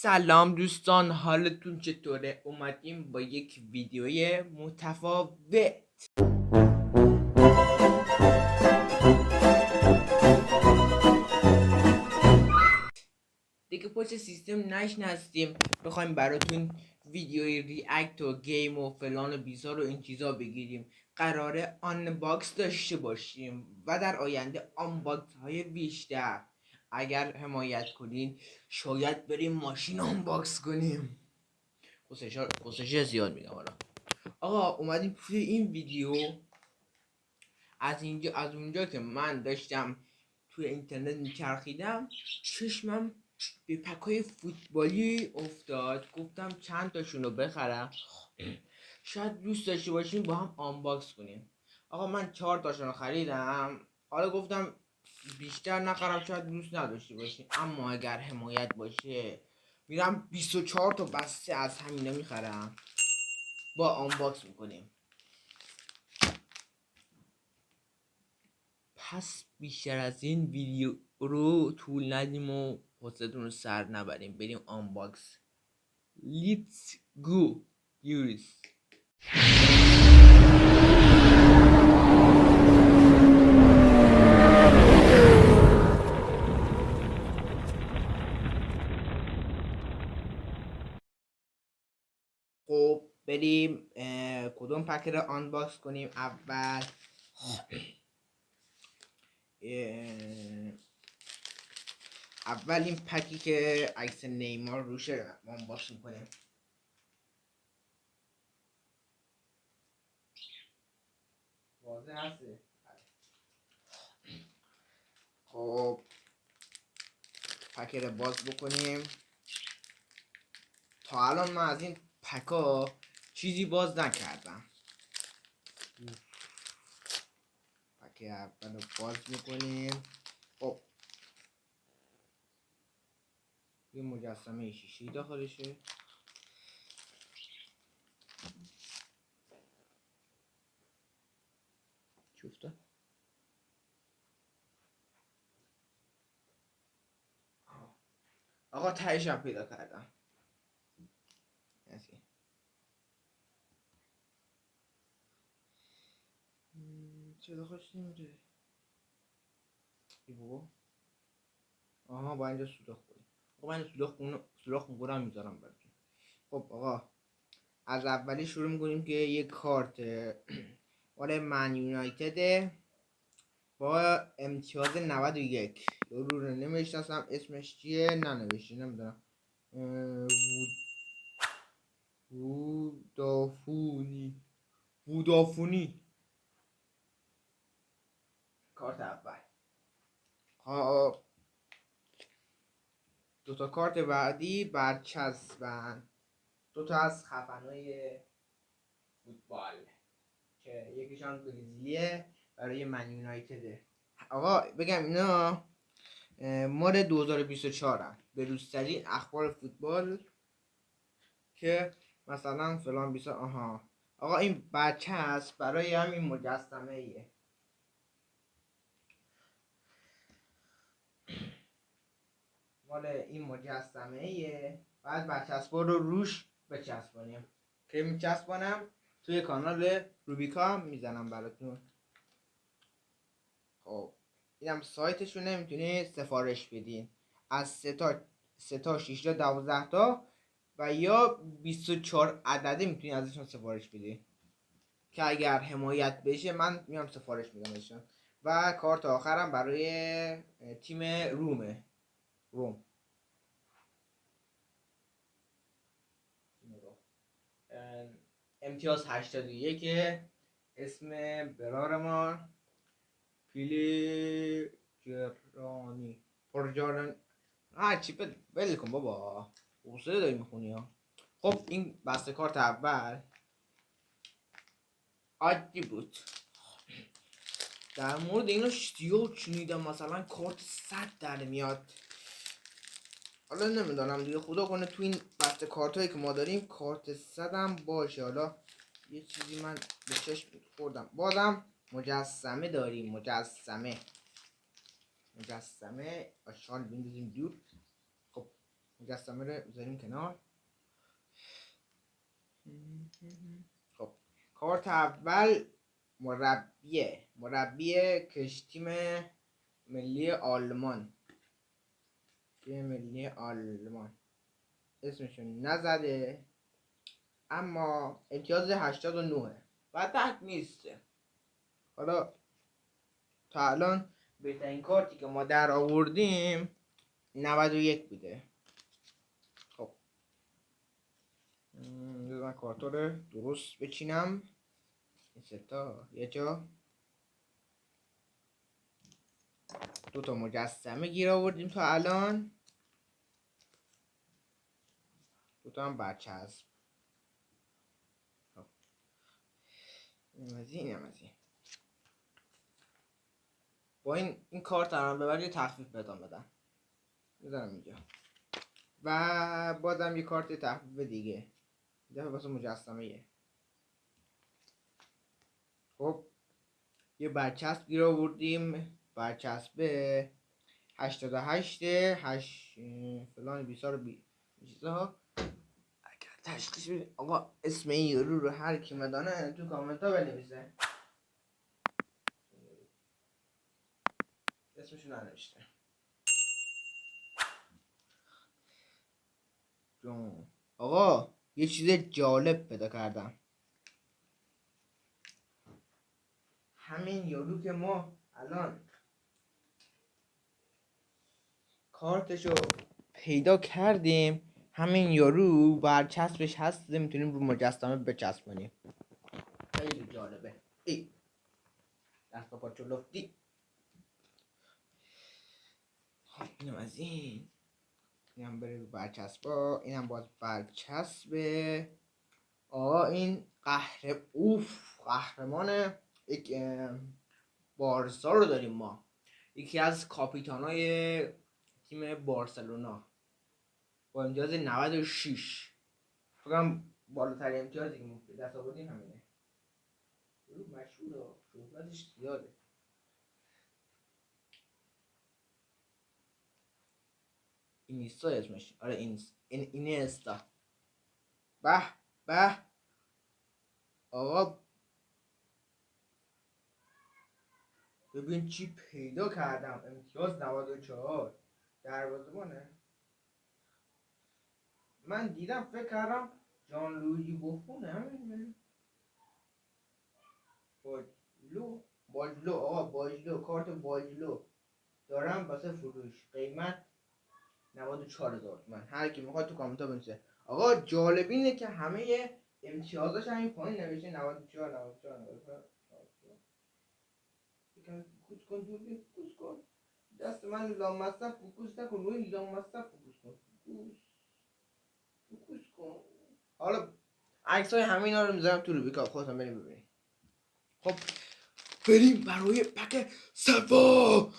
سلام دوستان، حالتون چطوره؟ اومدیم با یک ویدیوی متفاوت. دیگه پشت سیستم نشستیم بخوایم براتون ویدیوی ریاکت و گیم و فلان و بیزار و این چیزا بگیریم. قراره آن باکس داشته باشیم و در آینده آن باکس های بیشتر. اگر حمایت کنین شاید بریم ماشین آن باکس کنیم. خصوصش زیاد میگم. حالا آقا اومدیم توی این ویدیو از اونجا که من داشتم توی اینترنت میچرخیدم چشمم به پکای فوتبالی افتاد. گفتم چند تاشون رو بخرم، شاید دوست داشته باشیم با هم آنباکس کنیم. آقا من 4 تاشون رو خریدم. حالا گفتم بیشتر نخرم، شاید دوست نداشته باشیم، اما اگر حمایت باشه میرم 24 تا بسته از همینا میخرم با آنباکس میکنیم. پس بیشتر از این ویدیو رو طول ندیم و حوصلتون رو سر نبریم، بریم آنباکس. Let's go یوریس. خب بریم کدوم پک رو آنباکس کنیم اول؟ اول این پکی که عکس نیمار روشه آنباکس میکنیم. واضح هسته. خب پک رو باز بکنیم. تا الان من از این پکا چیزی باز نکردم. پک اول رو باز میکنیم. خب یه مجسمه شیشه‌ای داخلشه. چی افتاد؟ آقا تهش هم پیدا کردم. چه داخلش نمیره؟ ای بابا. آها با اینجا سوراخ کنیم. آقا من سوراخ میکنم میذارم براتون. خب آقا از اولی شروع میکنیم که یک کارت مال من یونایتد با امتیاز 91. رو نمیشناسم اسمش چیه، ننوشته، نمیدونم. وودافونی کارت اول. دوتا کارت بعدی برچسبن، دوتا از خفنای فوتبال که یکیشان برزیلیه برای من یونایتده. آقا بگم اینا مال 2024 هم به روزترین اخبار فوتبال که مثلا فلان بیسا. آقا این برچسب برای همین مجسمه ایه. مال این مجسمه ایه. بعد برچسبا رو روش بچسبانیم. که میچسبانم توی کانال روبیکا میزنم براتون. خب اینم سایتشونه، میتونید سفارش بدین از 3 تا 6 تا 12 تا و یا 24 عدده میتونید ازشون سفارش بدین که اگر حمایت بشه من میام سفارش میدم ازشون. و کارت آخرم برای تیم روم. امتیاز 81 که اسم برار ما پیلی جرانی پرجاران. چی بله کن بابا، حوصله داری میخونی ها. خب این بسته کارت اول عادی بود. در مورد اینو اشتیاق شنیدم مثلا کارت 100 در میاد. حالا نمیدونم دیگه، خدا کنه تو این بسته کارت هایی که ما داریم کارت 100 هم باشه. حالا یه چیزی من به چشم خوردم. بازم مجسمه داریم. مجسمه آشغال بندازیم دور. خب مجسمه رو بذاریم کنار. خب کارت اول مربی تیم ملی آلمان. تیم ملی آلمان اسمشون نزده اما امتیاز 89 و تحت نیسته. حالا تا الان بهترین کارتی که ما در آوردیم 91 بوده. خب من کارتا رو درست بچینم. این ستا یه جا. دوتا مجسمه گیر آوردیم تا الان. دوتا هم برچسب. خب اینم از این. با این کارت هم ببر یه تخفیف بدم بدن. میذارم اینجا. و بازم یه کارت تخفیف دیگه. دفعه واسه مجسمه یه. خب یه برچسب گیر آوردیم. برچسبه 88 فلان بیسار چیزها. اگر تشخیص بدید آقا اسم این یارو رو هر کی مدانه تو کامنت ها بنویسه. اسمشون ننوشته. آقا یه چیز جالب پیدا کردم. همین یارو که ما الان کارتشو پیدا کردیم، همین یارو برچسبش هست، میتونیم رو مجسمه بچسبونیم. خیلی جالبه. ای دست پا چلفتی. اینم از اینم بره رو برچسبا. اینم باز برچسبه. این قهرمان یک بارسا رو داریم ما. یکی از کاپیتانای تیم بارسلونا با امتیاز 96. فکرم بالاترین امتیازی که ما دست آوردیم همینه. مشهوره، شهرتش زیاده. اینستا اسمش. آره اینستا. به آقا ببین چی پیدا کردم. امتیاز 94 دروازه‌بانه. من دیدم فکر کردم جان لویجی بوفونه. همین باجلو آقا باجلو. کارت باجلو دارم واسه فروش. قیمت 94,000 تومان. هر کی میخواد تو کامنت ها بنویسه. آقا جالب اینه که همه امتیازاش همین پایین نوشته 94. فوکوس کن دوربین. فوکوس کن. دست من لامصب فوکوس نکن. روی لامصب فوکوس کن. فوکوس کن. حالا عکسای همینا رو میذارم تو روبیکا. خودتون بریم ببینید. خب بریم برای پک سوم.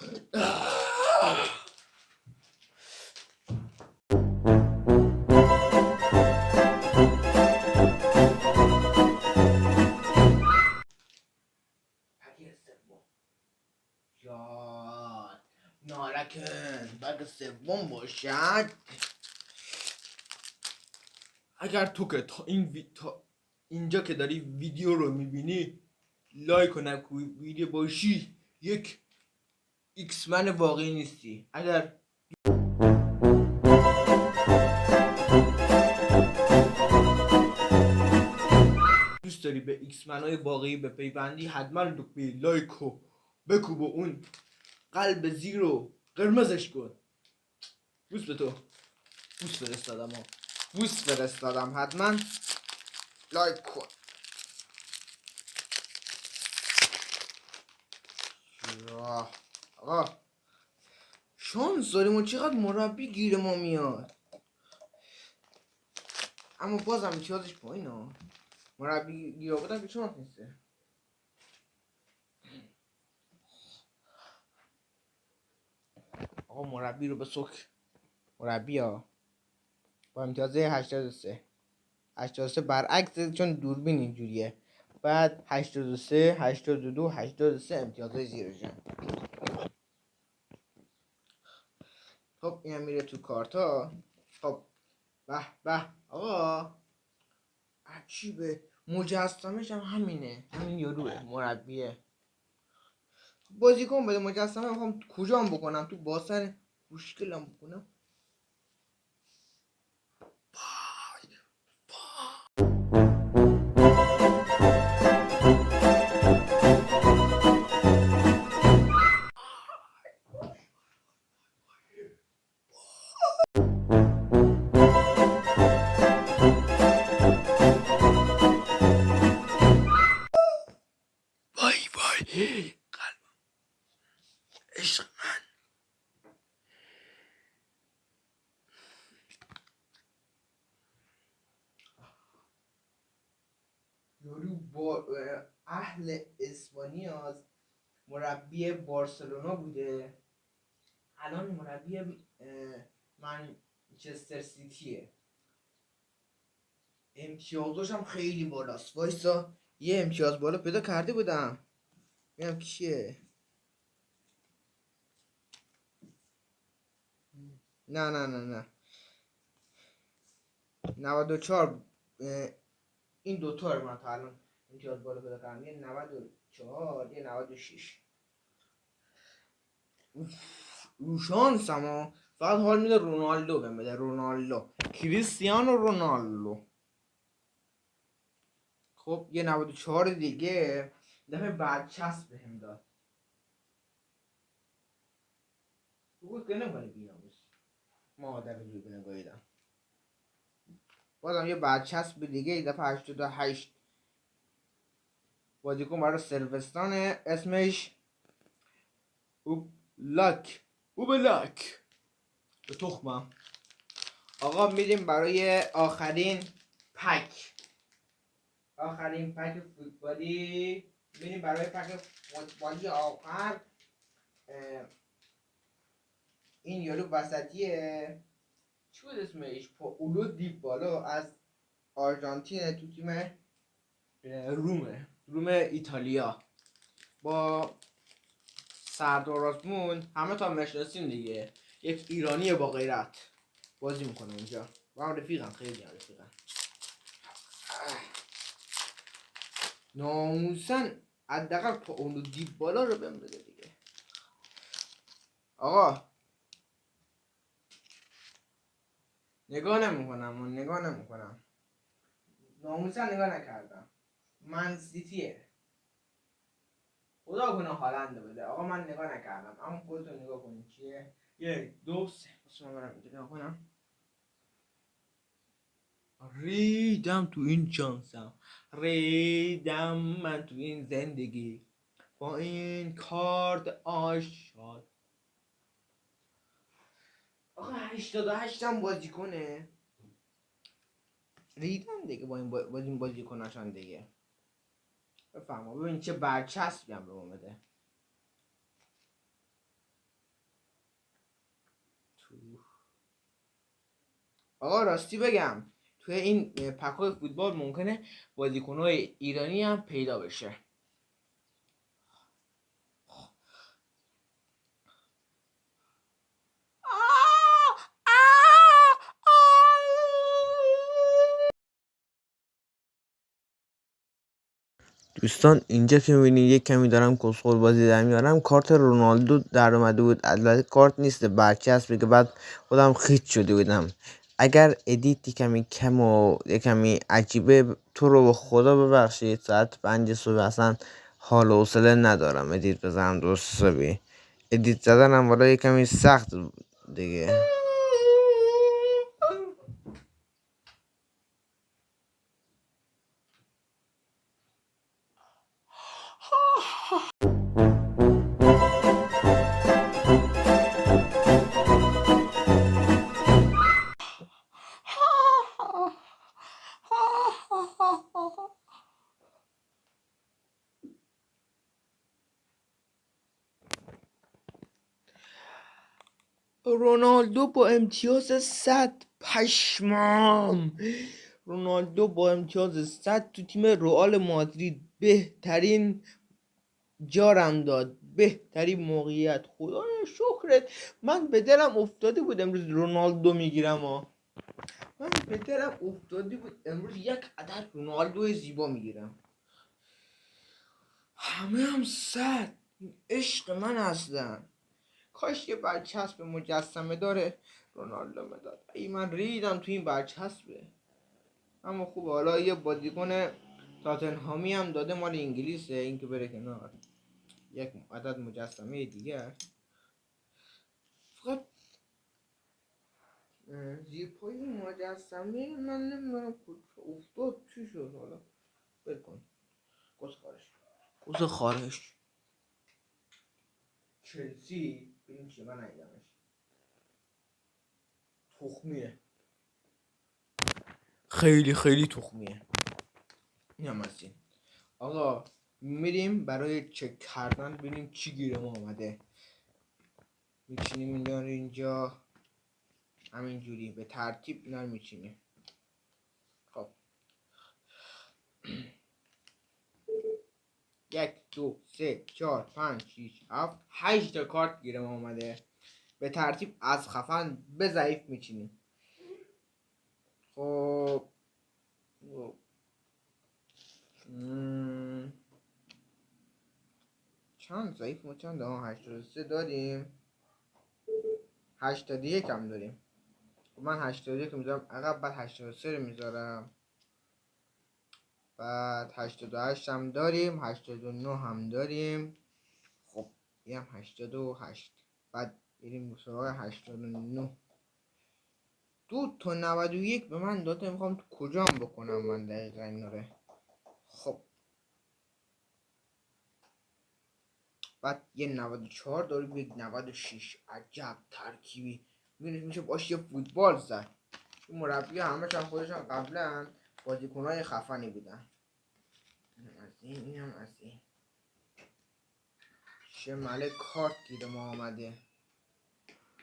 نارکن بگ سوم باشد. اگر تو که تا اینجا که داری ویدیو رو میبینی لایک و نکوی ویدیو باشی یک ایکس من واقعی نیستی. اگر دوست داری به ایکس منای واقعی بپیوندی حتما به لایک و بکوب و اون قلب زیر رو قرمزش کن. بوس به تو. بوس فرستادم حتما لایک کن. آقا شانس داریم و چقدر مربی گیر ما میاد. اما بازم امتیازش پایین ها. مربی گیر آوردن که شانس نیسته. آقا مربی رو به سک. مربی ها با امتیاز 83 برعکس چون دوربین اینجوریه. بعد 83 82 83 امتیازهای زیرشن. خب اینم میره تو کارتا. خب خب به به آقا عجیبه، مجسمش هم همینه، همین یاروه مربیه. بازیکن بده مجسمه، میخوام کجام بکنم؟ تو باسن مشکلم بکنم. وای وای عشق من. یارو با اهل اسپانیاست، مربی بارسلونا بوده، الان مربی منچستر سیتیه. امتیازش هم خیلی بالاست. وایسا یه امتیاز بالا پیدا کرده بودم، ببینم کیه. نه نه نه نه 94. این دوتا رو من تا الان امتیاز بالا پیدا کردم، یه 94 یه 96. رو شانسم ها، فقط حال میده رونالدو بهم بده، رونالدو، کریستیانو رونالدو. خب یه 94 دیگه دفعه بعد چسب بهم داد. بگو که نکنی بیناموس، مادر رو نگاهیدم. بازم یه بعد چسب دیگه، این دفعه 88 بازیکن برای سلوستان، اسمش اوبلاک به تخمم. آقا میریم برای آخرین پک فوتبالی. میریم برای پک فوتبالی آخر. این یارو وسطیه، چی بود اسمش؟ پاولو دیبالا از آرژانتین، تو تیم روم ایتالیا. با سردار آزمون همه تا مشناسین دیگه، یک ایرانی با غیرت بازی میکنه اونجا. با هم رفیقم، خیلی هم رفیقم. ناموسن حداقل پاولو دیبالا رو بهم بده دیگه. آقا نگاه نمیکنم ناموسن نگاه نکردم. من سیتیه، خدا کنه هالند بده. آقا من نگاه نکردم، اما خودتون نگاه کنید چیه. 1 2 3 من برم اینجا نگاه کنم. ریدم تو این چانسم، ریدم من تو این زندگی، با این کارت آشاد. آقا 88 هم بازی کنه، ریدم دیگه با این بازی کنشان دیگه. بفرما ببین چه برچسبی هم به ما بده. آقا راستی بگم توی این پکای فوتبال ممکنه بازیکن‌های ایرانی هم پیدا بشه. دوستان اینجا که میبینید یک کمی دارم کسخل بازی در میارم، کارت رونالدو در اومده بود، البته کارت نیست برچسبه که بعد خودم خیت شده بودم. اگر ادیت کمی کم و کمی عجیبه تو رو به خدا ببخشید، ساعت 5 صبح اصلا حال و حوصله ندارم ادیت بزنم درست حسابی. ادیت زدنم والا یک کمی سخت دیگه. رونالدو با امتیاز 100، پشمام. رونالدو با امتیاز 100 تو تیم رئال مادرید بهترین جارم داد، بهترین موقعیت. خدایا شکرت، من به دلم افتاده بود امروز رونالدو میگیرم من به دلم افتاده بود امروز یک عدد رونالدو زیبا میگیرم. همه هم صد عشق من هستن. کاش یه برچسب مجسمه داره رونالدو میداد. ای من ریدم تو این برچسبه. اما خوب حالا یه بازیکن تاتنهامی هم داده مال انگلیسه، این که بره کنار. یک عدد مجسمه دیگر. فقط زیپای مجسمه من نمیدونم افتاد چی شد. حالا بکن کس خارش چلسی ببین چه من نیدمش. تخمیه، خیلی خیلی تخمیه. این هم از این. آقا میریم برای چک کردن ببینیم چی گیره ما آمده. میچینیم اینجا همینجوری به ترتیب اینا رو میچینیم. خب 1 2 3 4 5 6 7 8 تا کارت گیره ما آمده. به ترتیب از خفن به ضعیف میچینیم. خب چند ضعیف ما چند؟ 83 داریم، 81 هم داریم. من 81 میذارم عقب، بعد 83 رو میذارم، بعد 88 هم داریم، 89 هم داریم. خب این هم 88. بعد بریم سراغ 89. 2 تا 91 به من داده. میخوام تو کجام بکنم من دقیقا اینا رو. خب بعد یه 94 داریم، یک 96. عجب ترکیبی. میشه باشه یه فوتبال زد. مربی همشون خودشون قبلا بازیکنای خفنی بودن. از این هم از این. شماله کارت گیر ما آمده.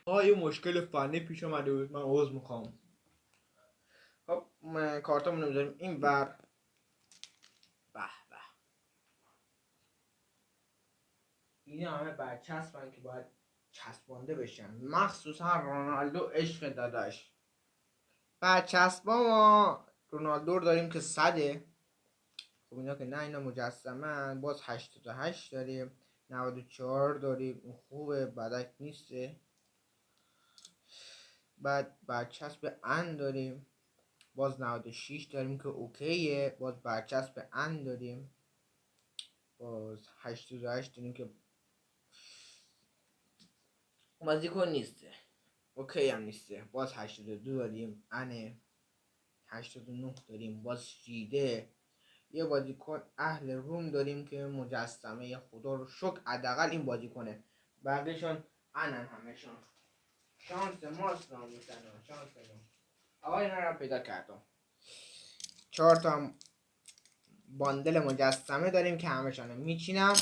یه مشکل فنی پیش آمده بود، من عذر میخوام. خب کارتامونو میذاریم این بر. به به، این همه برچسبن که باید چسبانده بشن، مخصوصا رونالدو عشق داداش. برچسبا ما رونالدو رو داریم که 100. خب اینا که نه، اینا مجسمه. باز 88 داریم، 94 داریم، اون خوبه، بدک نیسته. بعد برچسب ان داریم، باز 96 داریم که اوکیه، باز برچسب ان داریم، باز 88 داریم که بازیکن نیسته، اوکی هم نیسته. باز 82 داریم انه، 89 داریم باز شیده. یه بازیکن اهل روم داریم که مجسمه، خدا رو شکر حداقل این بازیکنه، بقیه‌شون انن همشون. شانس ماست ناموسن، شانس ما. آقا اینا رو پیدا کردم. 4 تا باندل مجسمه داریم که همشون میچینم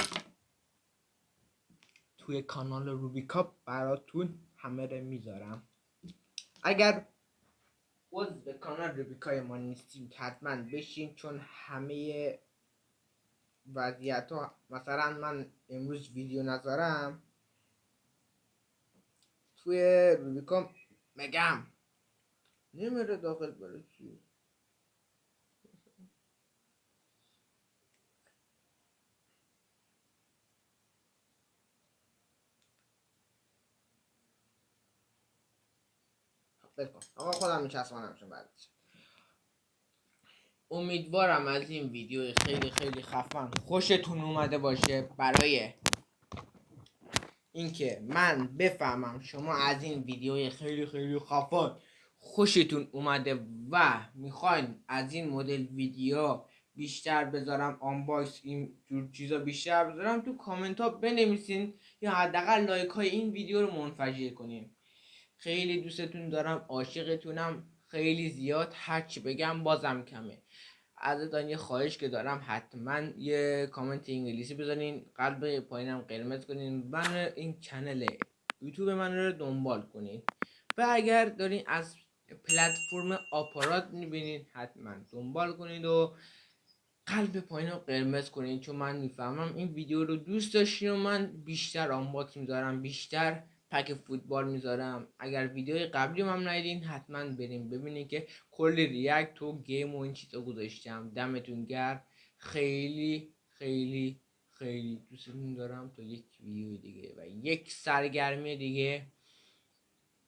توی کانال روبیکاپ براتون همه رو میذارم. اگر عضو کانال روبیکای ما نیستیم حتما بشین، چون همه وضعیت ها، مثلا من امروز ویدیو نذارم توی روبیکا میگم نمیره داخل. برای چی؟ بکن آقا خودم میچسبانمشون بعدش. امیدوارم از این ویدیو خیلی خیلی خفن خوشتون اومده باشه، برای اینکه من بفهمم شما از این ویدیو خیلی خیلی خفن خوشتون اومده و میخواین از این مدل ویدیو بیشتر بذارم، آنباکس این جور چیزا بیشتر بذارم، تو کامنت ها بنویسین یا حداقل لایک های این ویدیو رو منفجر کنین. خیلی دوستتون دارم، عاشقتونم خیلی زیاد، هرچی بگم بازم کمه. ازتون یه خواهش که دارم، حتما یه کامنت انگلیسی بزنین، قلب پایینم قرمز کنین، من این چنل یوتیوب من رو دنبال کنین و اگر دارین از پلتفرم آپارات میبینین حتما دنبال کنید و قلب پایین رو قرمز کنین، چون من میفهمم این ویدیو رو دوست داشتین و من بیشتر آنباکس میذارم، بیشتر پک فوتبال میذارم. اگر ویدیو قبلی هم ندیدین حتما بریم ببینید که کل ریاکت و گیم و این چیزا گذاشتم. دمتون گرم، خیلی خیلی خیلی دوستتون دارم. تا یک ویدیو دیگه و یک سرگرمی دیگه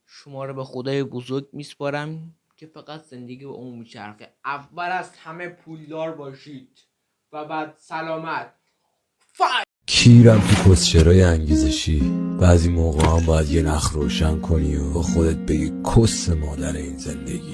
شما رو به خدای بزرگ میسپارم که فقط زندگی به اون میچرخه. اول از همه پولدار باشید و بعد سلامت. کیرم تو کسچرای انگیزشی. بعضی موقع هم باید یه نخ روشن کنی و با خودت بگی کس مادر این زندگی.